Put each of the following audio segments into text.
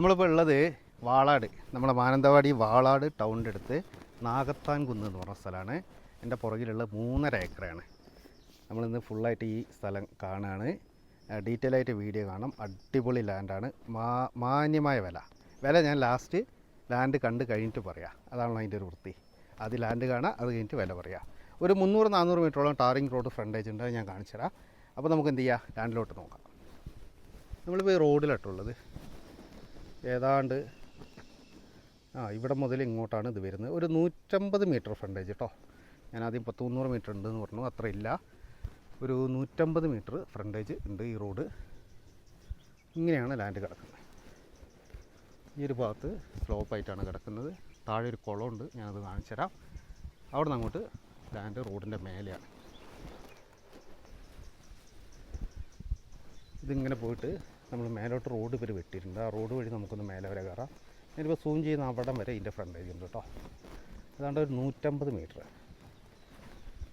നമ്മളിപ്പോൾ ഉള്ളത് വാളാട്, നമ്മുടെ മാനന്തവാടി വാളാട് ടൗണിൻ്റെ അടുത്ത് നാഗത്താൻ കുന്ന് എന്ന് പറഞ്ഞ സ്ഥലമാണ്. എൻ്റെ പുറകിലുള്ള 3.5 ഏക്കറാണ്. നമ്മളിന്ന് ഫുള്ളായിട്ട് ഈ സ്ഥലം കാണുകയാണ്. ഡീറ്റെയിൽ ആയിട്ട് വീഡിയോ കാണാം. അടിപൊളി ലാൻഡാണ്. മാന്യമായ വില ഞാൻ ലാസ്റ്റ് ലാൻഡ് കണ്ട് കഴിഞ്ഞിട്ട് പറയാം. അതാണല്ലോ അതിൻ്റെ ഒരു വൃത്തി. അത് ലാൻഡ് കാണാം, അത് കഴിഞ്ഞിട്ട് വില പറയാം. ഒരു 300-400 മീറ്ററോളം ടാറിങ് റോഡ് ഫ്രണ്ടേജ് ഉണ്ട്, ഞാൻ കാണിച്ചു തരാം. അപ്പോൾ നമുക്ക് എന്ത് ചെയ്യാം, ലാൻഡിലോട്ട് നോക്കാം. നമ്മളിപ്പോൾ ഈ റോഡിലായിട്ടുള്ളത് ഏതാണ്ട് ഇവിടെ മുതൽ ഇങ്ങോട്ടാണ് ഇത് വരുന്നത്. ഒരു 150 മീറ്റർ ഫ്രണ്ടേജ് കേട്ടോ. ഞാൻ ആദ്യം 300 മീറ്റർ ഉണ്ടെന്ന് പറഞ്ഞു, അത്ര ഇല്ല. ഒരു 150 മീറ്റർ ഫ്രണ്ടേജ് ഉണ്ട് ഈ റോഡ്. ഇങ്ങനെയാണ് ലാൻഡ് കിടക്കുന്നത്. ഈ ഒരു ഭാഗത്ത് സ്ലോപ്പായിട്ടാണ് കിടക്കുന്നത്. താഴെ ഒരു കുളമുണ്ട്, ഞാനത് കാണിച്ചു തരാം. അവിടെ നിന്ന് അങ്ങോട്ട് ലാൻഡ് റോഡിൻ്റെ മേലെയാണ്. ഇതിങ്ങനെ പോയിട്ട് നമ്മൾ മേലോട്ട് റോഡ് ഇവർ വെട്ടിയിട്ടുണ്ട്. ആ റോഡ് വഴി നമുക്കൊന്ന് മേലെ വരെ കയറാം. ഞാനിപ്പോൾ സൂം ചെയ്യുന്ന അവിടം വരെ ഇതിൻ്റെ ഫ്രണ്ടേജ് ഉണ്ട് കേട്ടോ. അതാണ്ട് ഒരു 150 മീറ്റർ.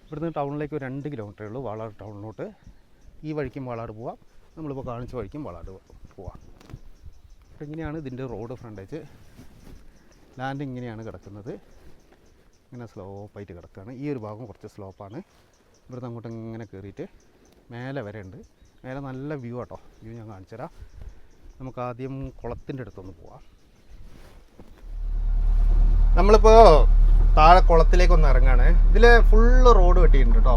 ഇവിടുന്ന് ടൗണിലേക്ക് ഒരു 2 കിലോമീറ്ററേ ഉള്ളൂ വാളാട് ടൗണിലോട്ട്. ഈ വഴിക്കും വാളാട് പോവാം, നമ്മളിപ്പോൾ കാണിച്ച വഴിക്കും വാളാട് പോവാം. അപ്പോൾ ഇങ്ങനെയാണ് ഇതിൻ്റെ റോഡ് ഫ്രണ്ടേജ്. ലാൻഡ് ഇങ്ങനെയാണ് കിടക്കുന്നത്. ഇങ്ങനെ സ്ലോപ്പായിട്ട് കിടക്കുകയാണ്. ഈ ഒരു ഭാഗം കുറച്ച് സ്ലോപ്പാണ്. ഇവിടുന്ന് അങ്ങോട്ട് ഇങ്ങനെ കയറിയിട്ട് മേലെ വരെ ഉണ്ട്. മേലെ നല്ല വ്യൂ ആട്ടോ. വ്യൂ ഞാൻ കാണിച്ചു തരാം. നമുക്ക് ആദ്യം കുളത്തിൻ്റെ അടുത്തൊന്ന് പോവാം. നമ്മളിപ്പോൾ താഴെ കുളത്തിലേക്കൊന്ന് ഇറങ്ങാണ്. ഇതിൽ ഫുള്ള് റോഡ് വെട്ടിയിട്ടുണ്ട് കേട്ടോ.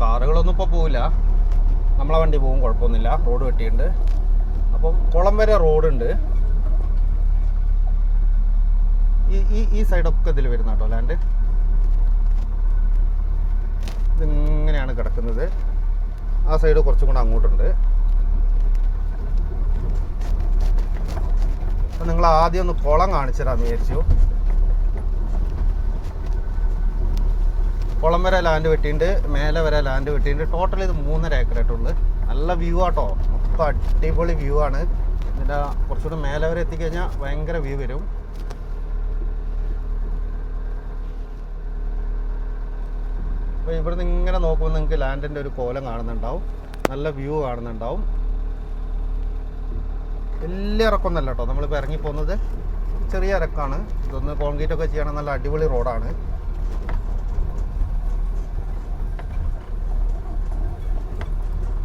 കാറുകളൊന്നും ഇപ്പോൾ പോവില്ല, നമ്മളെ വണ്ടി പോകും, കുഴപ്പമൊന്നുമില്ല. റോഡ് വെട്ടിയിട്ടുണ്ട്. അപ്പം കുളം വരെ റോഡുണ്ട്. ഈ സൈഡൊക്കെ ഇതിൽ വരുന്ന കേട്ടോ ലാൻഡ്. ഇതിങ്ങനെയാണ് കിടക്കുന്നത്. ആ സൈഡ് കുറച്ചും കൂടെ അങ്ങോട്ടുണ്ട്. അപ്പം നിങ്ങൾ ആദ്യം ഒന്ന് കുളം കാണിച്ചു തരാമെന്ന് വിചാരിച്ചു. കുളം വരെ ലാൻഡ് വെട്ടിയിട്ടുണ്ട്, മേലെ വരെ ലാൻഡ് വെട്ടിയിട്ടുണ്ട്. ടോട്ടൽ ഇത് 3.5 ഏക്കറായിട്ടുള്ളൂ. നല്ല വ്യൂ ആട്ടോ, മൊത്തം അടിപൊളി വ്യൂ ആണ്. ഇതിൻ്റെ കുറച്ചുകൂടെ മേലെ വരെ എത്തിക്കഴിഞ്ഞാൽ ഭയങ്കര വ്യൂ വരും. അപ്പോൾ ഇവിടുന്ന് ഇങ്ങനെ നോക്കുമ്പോൾ നിങ്ങൾക്ക് ലാൻഡിൻ്റെ ഒരു കോലം കാണുന്നുണ്ടാവും, നല്ല വ്യൂ കാണുന്നുണ്ടാവും. വലിയ ഇറക്കൊന്നല്ല കേട്ടോ നമ്മളിപ്പോൾ ഇറങ്ങിപ്പോകുന്നത്, ചെറിയ ഇറക്കാണ്. ഇതൊന്ന് കോൺക്രീറ്റൊക്കെ ചെയ്യണം. നല്ല അടിപൊളി റോഡാണ്.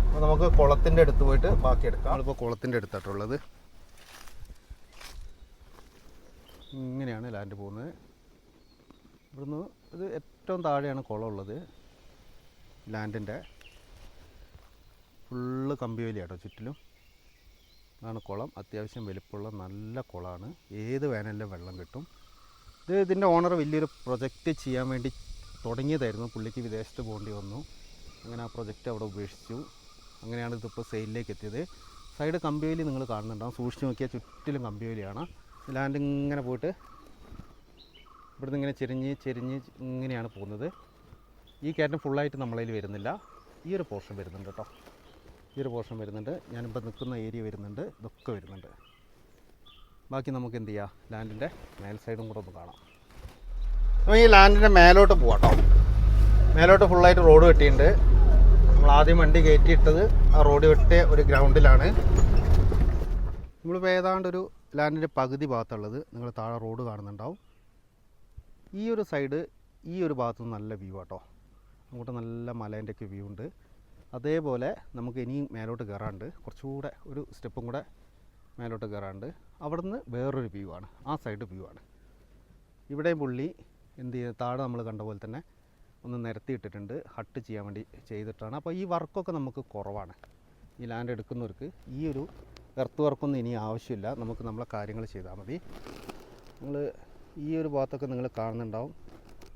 അപ്പോൾ നമുക്ക് കുളത്തിൻ്റെ അടുത്ത് പോയിട്ട് ബാക്കി എടുക്കാം. നമ്മളിപ്പോൾ കുളത്തിൻ്റെ അടുത്തായിട്ടുള്ളത്. ഇങ്ങനെയാണ് ലാൻഡ് പോകുന്നത്. ഇവിടുന്ന് ഇത് ഏറ്റവും താഴെയാണ് കുളം ഉള്ളത്. ലാൻഡിൻ്റെ ഫുള്ള് കമ്പിവേലിയാട്ടോ ചുറ്റിലും. അതാണ് കുളം. അത്യാവശ്യം വലിപ്പമുള്ള നല്ല കുളമാണ്. ഏത് വേനലിലും വെള്ളം കിട്ടും. ഇതിൻ്റെ ഓണർ വലിയൊരു പ്രൊജക്റ്റ് ചെയ്യാൻ വേണ്ടി തുടങ്ങിയതായിരുന്നു. പുള്ളിക്ക് വിദേശത്ത് പോകേണ്ടി വന്നു. അങ്ങനെ ആ പ്രൊജക്റ്റ് അവിടെ ഉപേക്ഷിച്ചു. അങ്ങനെയാണ് ഇതിപ്പോൾ സെയിലിലേക്ക് എത്തിയത്. സൈഡ് കമ്പിവേലി നിങ്ങൾ കാണുന്നുണ്ടാവും. സൂക്ഷിച്ച് നോക്കിയാൽ ചുറ്റിലും കമ്പിവേലിയാണ്. ലാൻഡ് ഇങ്ങനെ പോയിട്ട് ഇവിടുന്ന് ഇങ്ങനെ ചെരിഞ്ഞ് ഇങ്ങനെയാണ് പോകുന്നത്. ഈ കയറ്റം ഫുള്ളായിട്ട് നമ്മളതിൽ വരുന്നില്ല. ഈ ഒരു പോർഷൻ വരുന്നുണ്ട് കേട്ടോ. ഈ ഒരു പോർഷൻ വരുന്നുണ്ട്. ഞാനിപ്പോൾ നിൽക്കുന്ന ഏരിയ വരുന്നുണ്ട്. ഇതൊക്കെ വരുന്നുണ്ട്. ബാക്കി നമുക്ക് എന്ത് ചെയ്യാം, ലാൻഡിൻ്റെ മേൽ സൈഡും കൂടെ ഒന്ന് കാണാം. അപ്പോൾ ഈ ലാൻഡിൻ്റെ മേലോട്ട് പോവാം കേട്ടോ. മേലോട്ട് ഫുള്ളായിട്ട് റോഡ് വെട്ടിയിട്ടുണ്ട്. നമ്മൾ ആദ്യം വണ്ടി കയറ്റിയിട്ടത് ആ റോഡ് വെട്ടിയ ഒരു ഗ്രൗണ്ടിലാണ്. നമ്മളിപ്പോൾ ഏതാണ്ടൊരു ലാൻഡിൻ്റെ പകുതി ഭാഗത്തുള്ളത് നിങ്ങൾ താഴെ റോഡ് കാണുന്നുണ്ടാവും. ഈ ഒരു സൈഡ്, ഈ ഒരു ഭാഗത്ത് നല്ല വ്യൂ ആട്ടോ. അങ്ങോട്ട് നല്ല മലേൻ്റെയൊക്കെ വ്യൂ ഉണ്ട്. അതേപോലെ നമുക്ക് ഇനിയും മേലോട്ട് കയറാണ്ട്, കുറച്ചുകൂടെ ഒരു സ്റ്റെപ്പും കൂടെ മേലോട്ട് കയറാണ്ട്. അവിടെ നിന്ന് വേറൊരു വ്യൂ ആണ്. ആ സൈഡ് വ്യൂ ആണ്. ഇവിടെയും പുള്ളി എന്ത് ചെയ്യുക, താഴെ നമ്മൾ കണ്ട പോലെ തന്നെ ഒന്ന് നിരത്തിയിട്ടിട്ടുണ്ട്. ഹട്ട് ചെയ്യാൻ വേണ്ടി ചെയ്തിട്ടാണ്. അപ്പോൾ ഈ വർക്കൊക്കെ നമുക്ക് കുറവാണ്. ഈ ലാൻഡ് എടുക്കുന്നവർക്ക് ഈ ഒരു എർത്ത് വർക്കൊന്നും ഇനി ആവശ്യമില്ല. നമുക്ക് നമ്മളെ കാര്യങ്ങൾ ചെയ്താൽ മതി. നമ്മൾ ഈ ഒരു ഭാഗത്തൊക്കെ നിങ്ങൾ കാണുന്നുണ്ടാവും.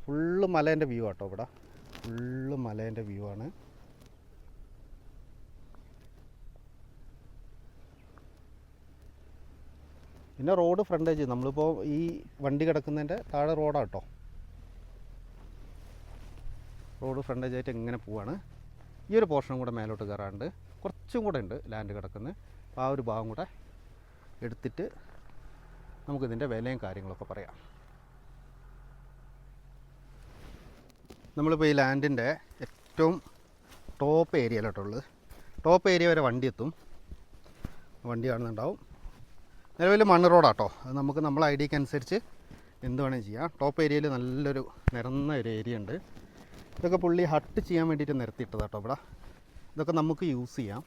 ഫുള്ള് മലേൻ്റെ വ്യൂ ആട്ടോ. ഇവിടെ ഫുള്ള് മലേൻ്റെ വ്യൂ ആണ്. പിന്നെ റോഡ് ഫ്രണ്ടേജ് നമ്മളിപ്പോൾ ഈ വണ്ടി കിടക്കുന്നതിൻ്റെ താഴെ റോഡാട്ടോ. റോഡ് ഫ്രണ്ടേജ് ആയിട്ട് ഇങ്ങനെ പോവാണ്. ഈ ഒരു പോർഷനും കൂടെ മേലോട്ട് കയറാണ്ട് കുറച്ചും കൂടെ ഉണ്ട് ലാൻഡ് കിടക്കുന്നത്. അപ്പോൾ ആ ഒരു ഭാഗം കൂടെ എടുത്തിട്ട് നമുക്കിതിൻ്റെ വിലയും കാര്യങ്ങളൊക്കെ പറയാം. നമ്മളിപ്പോൾ ഈ ലാൻഡിൻ്റെ ഏറ്റവും ടോപ്പ് ഏരിയയിലോട്ടുള്ളത്. ടോപ്പ് ഏരിയ വരെ വണ്ടി എത്തും. വണ്ടി കാണുന്നുണ്ടാവും. നിലവിൽ മണ്ണ് റോഡാട്ടോ. അത് നമുക്ക് നമ്മളെ ഐഡിയക്ക് അനുസരിച്ച് എന്ത് വേണമെങ്കിൽ ചെയ്യാം. ടോപ്പ് ഏരിയയിൽ നല്ലൊരു നിരന്ന ഒരു ഏരിയ ഉണ്ട്. ഇതൊക്കെ പുള്ളി ഹട്ട് ചെയ്യാൻ വേണ്ടിയിട്ട് നിരത്തിയിട്ടതാട്ടോ ഇവിടെ. ഇതൊക്കെ നമുക്ക് യൂസ് ചെയ്യാം.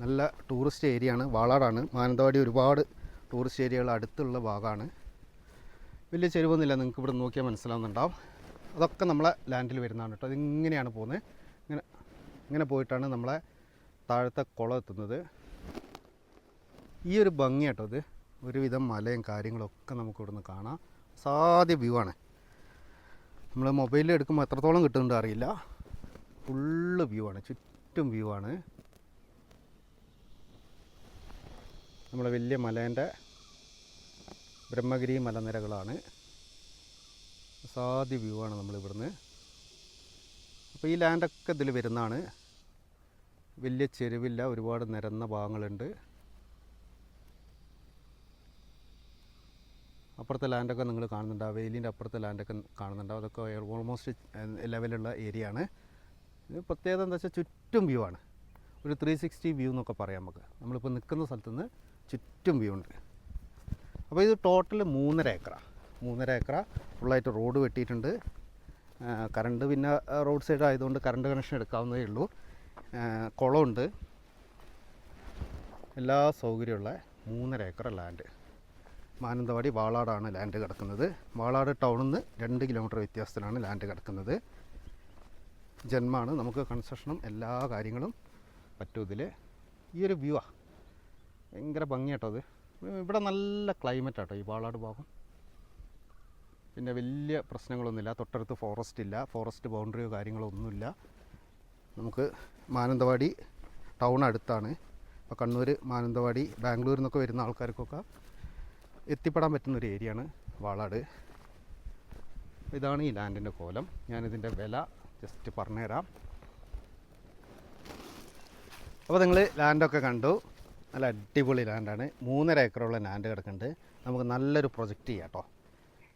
നല്ല ടൂറിസ്റ്റ് ഏരിയ ആണ്. വാളാടാണ്. മാനന്തവാടി ഒരുപാട് ടൂറിസ്റ്റ് ഏരിയകൾ അടുത്തുള്ള ഭാഗമാണ്. വലിയ ചെരുവൊന്നുമില്ല, നിങ്ങൾക്ക് ഇവിടെ നോക്കിയാൽ മനസ്സിലാവുന്നുണ്ടാവും. അതൊക്കെ നമ്മളെ ലാൻഡിൽ വരുന്നതാണ് കേട്ടോ. അതിങ്ങനെയാണ് പോകുന്നത്. ഇങ്ങനെ പോയിട്ടാണ് നമ്മളെ താഴത്തെ കുളം എത്തുന്നത്. ഈ ഒരു ഭംഗി കേട്ടോ ഇത്. ഒരുവിധം മലയും കാര്യങ്ങളൊക്കെ നമുക്ക് ഇവിടുന്ന് കാണാം. സാധ്യ വ്യൂ ആണ്. നമ്മൾ മൊബൈലിൽ എടുക്കുമ്പോൾ എത്രത്തോളം കിട്ടുന്നുണ്ട് അറിയില്ല. ഫുള്ള് വ്യൂ ആണ്, ചുറ്റും വ്യൂ ആണ്. നമ്മളെ വലിയ മലേൻ്റെ ബ്രഹ്മഗിരി മലനിരകളാണ്. സാധ്യ വ്യൂ ആണ് നമ്മളിവിടുന്ന്. അപ്പോൾ ഈ ലാൻഡൊക്കെ ഇതിൽ വരുന്നതാണ്. വലിയ ചെരുവില്ല, ഒരുപാട് നിരന്ന ഭാഗങ്ങളുണ്ട്. അപ്പുറത്തെ ലാൻഡൊക്കെ നിങ്ങൾ കാണുന്നുണ്ടാവും. വെയിലിൻ്റെ അപ്പുറത്തെ ലാൻഡൊക്കെ കാണുന്നുണ്ടാവും. അതൊക്കെ ഓൾമോസ്റ്റ് ലെവലുള്ള ഏരിയ ആണ്. ഇത് പ്രത്യേകത എന്താ വെച്ചാൽ ചുറ്റും വ്യൂ ആണ്. ഒരു 360 വ്യൂ എന്നൊക്കെ പറയാം നമുക്ക്. നമ്മളിപ്പോൾ നിൽക്കുന്ന സ്ഥലത്ത് നിന്ന് ചുറ്റും വ്യൂ ഉണ്ട്. അപ്പോൾ ഇത് ടോട്ടൽ 3.5 ഏക്കറാണ്. 3.5 ഏക്കറ ഫുള്ളായിട്ട് റോഡ് വെട്ടിയിട്ടുണ്ട്. കറണ്ട് പിന്നെ റോഡ് സൈഡ് ആയതുകൊണ്ട് കറണ്ട് കണക്ഷൻ എടുക്കാവുന്നതേ ഉള്ളൂ. കുളമുണ്ട്. എല്ലാ സൗകര്യമുള്ള 3.5 ഏക്കർ ലാൻഡ്. മാനന്തവാടി വാളാടാണ് ലാൻഡ് കിടക്കുന്നത്. വാളാട് ടൗണിൽ നിന്ന് 2 കിലോമീറ്റർ വ്യത്യാസത്തിലാണ് ലാൻഡ് കിടക്കുന്നത്. ജന്മാണ്. നമുക്ക് കൺസ്ട്രക്ഷനും എല്ലാ കാര്യങ്ങളും പറ്റും ഇതിൽ. ഈ ഒരു വ്യൂ ആണ് ഭയങ്കര ഭംഗിയാട്ടോ അത്. ഇവിടെ നല്ല ക്ലൈമറ്റ് ആട്ടോ ഈ വാളാട് ഭാഗം. പിന്നെ വലിയ പ്രശ്നങ്ങളൊന്നുമില്ല. തൊട്ടടുത്ത് ഫോറസ്റ്റ് ഇല്ല. ഫോറസ്റ്റ് ബൗണ്ടറിയോ കാര്യങ്ങളോ ഒന്നുമില്ല. നമുക്ക് മാനന്തവാടി ടൗൺ അടുത്താണ്. ഇപ്പോൾ കണ്ണൂർ, മാനന്തവാടി, ബാംഗ്ലൂരിൽ നിന്നൊക്കെ വരുന്ന ആൾക്കാർക്കൊക്കെ എത്തിപ്പെടാൻ പറ്റുന്നൊരു ഏരിയയാണ് വാളാട്. ഇതാണ് ഈ ലാൻഡിൻ്റെ കോലം. ഞാനിതിൻ്റെ വില ജസ്റ്റ് പറഞ്ഞുതരാം. അപ്പോൾ നിങ്ങൾ ലാൻഡൊക്കെ കണ്ടു. നല്ല അടിപൊളി ലാൻഡാണ്. 3.5 ഏക്കറുള്ള ലാൻഡ് കിടക്കുന്നുണ്ട്. നമുക്ക് നല്ലൊരു പ്രൊജക്റ്റ് ചെയ്യാം കേട്ടോ.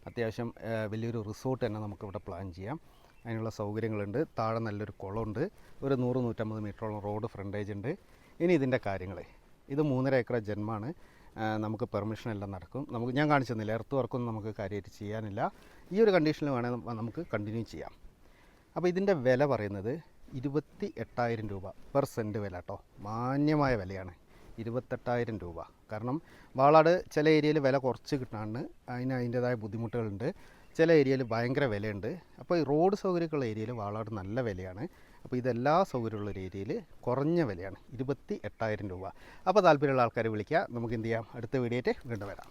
അത്യാവശ്യം വലിയൊരു റിസോർട്ട് തന്നെ നമുക്കിവിടെ പ്ലാൻ ചെയ്യാം. അതിനുള്ള സൗകര്യങ്ങളുണ്ട്. താഴെ നല്ലൊരു കുളമുണ്ട്. ഒരു 100-150 മീറ്ററോളം റോഡ് ഫ്രണ്ടേജ് ഉണ്ട്. ഇനി ഇതിൻ്റെ കാര്യങ്ങൾ, ഇത് 3.5 ഏക്കർ ജന്മാണ്. നമുക്ക് പെർമിഷൻ എല്ലാം നടക്കും. ഞാൻ കാണിച്ചു തന്നില്ല, എർത്ത് വർക്കൊന്നും നമുക്ക് കാര്യമായിട്ട് ചെയ്യാനില്ല. ഈ ഒരു കണ്ടീഷനിൽ വേണമെങ്കിൽ നമുക്ക് കണ്ടിന്യൂ ചെയ്യാം. അപ്പോൾ ഇതിൻ്റെ വില പറയുന്നത് 28,000 രൂപ പെർ സെൻറ്റ് വില കേട്ടോ. മാന്യമായ വിലയാണ് 28,000 രൂപ. കാരണം വാളാട് ചില ഏരിയയിൽ വില കുറച്ച് കിട്ടാണ്ട് അതിൻ്റേതായ ബുദ്ധിമുട്ടുകളുണ്ട്. ചില ഏരിയയിൽ ഭയങ്കര വിലയുണ്ട്. അപ്പോൾ ഈ റോഡ് സൗകര്യമുള്ള ഏരിയയിൽ വാളാട് നല്ല വിലയാണ്. അപ്പോൾ ഇതെല്ലാ സൗകര്യമുള്ള ഒരു ഏരിയയിൽ കുറഞ്ഞ വിലയാണ് 28,000 രൂപ. അപ്പോൾ താല്പര്യമുള്ള ആൾക്കാർ വിളിക്കുക. നമുക്ക് എന്ത് ചെയ്യാം, അടുത്ത വീഡിയോയിട്ട് വീണ്ടും വരാം.